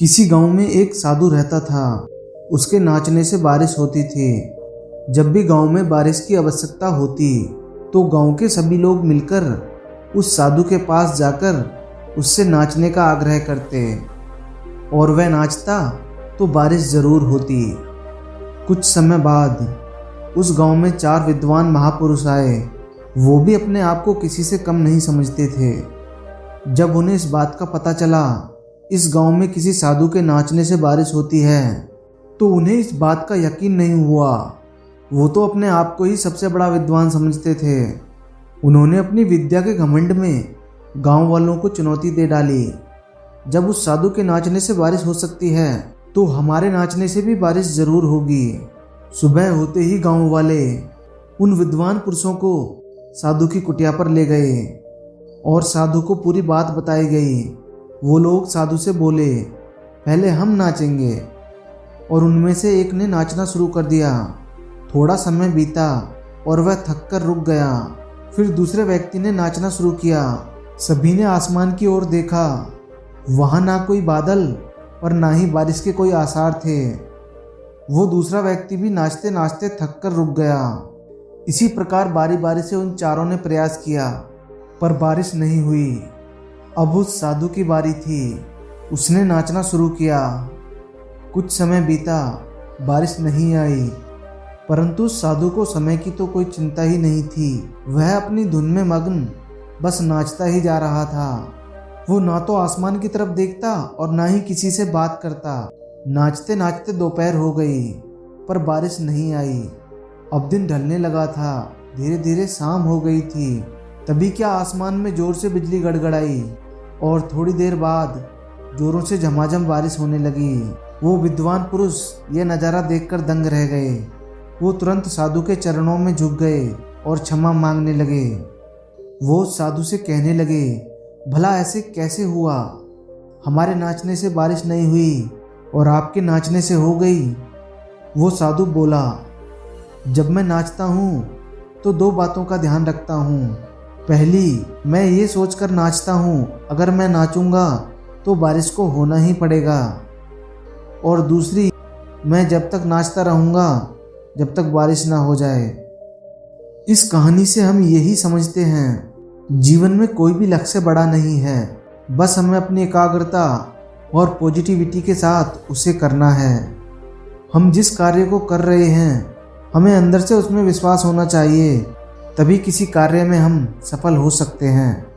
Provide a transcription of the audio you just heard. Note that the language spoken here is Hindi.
किसी गांव में एक साधु रहता था। उसके नाचने से बारिश होती थी। जब भी गांव में बारिश की आवश्यकता होती तो गांव के सभी लोग मिलकर उस साधु के पास जाकर उससे नाचने का आग्रह करते और वह नाचता तो बारिश जरूर होती। कुछ समय बाद उस गांव में 4 विद्वान महापुरुष आए। वो भी अपने आप को किसी से कम नहीं समझते थे। जब उन्हें इस बात का पता चला इस गांव में किसी साधु के नाचने से बारिश होती है तो उन्हें इस बात का यकीन नहीं हुआ। वो तो अपने आप को ही सबसे बड़ा विद्वान समझते थे। उन्होंने अपनी विद्या के घमंड में गांव वालों को चुनौती दे डाली, जब उस साधु के नाचने से बारिश हो सकती है तो हमारे नाचने से भी बारिश जरूर होगी। सुबह होते ही गांव वाले उन विद्वान पुरुषों को साधु की कुटिया पर ले गए और साधु को पूरी बात बताई गई। वो लोग साधु से बोले, पहले हम नाचेंगे, और उनमें से एक ने नाचना शुरू कर दिया। थोड़ा समय बीता और वह थक कर रुक गया। फिर दूसरे व्यक्ति ने नाचना शुरू किया। सभी ने आसमान की ओर देखा। वहाँ ना कोई बादल और ना ही बारिश के कोई आसार थे। वो दूसरा व्यक्ति भी नाचते नाचते थक कर रुक गया। इसी प्रकार बारी बारी से उन चारों ने प्रयास किया पर बारिश नहीं हुई। अब उस साधु की बारी थी। उसने नाचना शुरू किया। कुछ समय बीता, बारिश नहीं आई, परंतु साधु को समय की तो कोई चिंता ही नहीं थी। वह अपनी धुन में मग्न बस नाचता ही जा रहा था। वो ना तो आसमान की तरफ देखता और ना ही किसी से बात करता। नाचते नाचते दोपहर हो गई पर बारिश नहीं आई। अब दिन ढलने लगा था। धीरे धीरे शाम हो गई थी। तभी क्या आसमान में जोर से बिजली गड़गड़ाई और थोड़ी देर बाद जोरों से झमाझम बारिश होने लगी। वो विद्वान पुरुष यह नज़ारा देखकर दंग रह गए। वो तुरंत साधु के चरणों में झुक गए और क्षमा मांगने लगे। वो साधु से कहने लगे, भला ऐसे कैसे हुआ? हमारे नाचने से बारिश नहीं हुई और आपके नाचने से हो गई। वो साधु बोला, जब मैं नाचता हूँ तो 2 बातों का ध्यान रखता हूँ। पहली, मैं ये सोचकर नाचता हूँ अगर मैं नाचूंगा तो बारिश को होना ही पड़ेगा, और दूसरी, मैं जब तक नाचता रहूँगा जब तक बारिश ना हो जाए। इस कहानी से हम यही समझते हैं, जीवन में कोई भी लक्ष्य बड़ा नहीं है, बस हमें अपनी एकाग्रता और पॉजिटिविटी के साथ उसे करना है। हम जिस कार्य को कर रहे हैं हमें अंदर से उसमें विश्वास होना चाहिए, तभी किसी कार्य में हम सफल हो सकते हैं।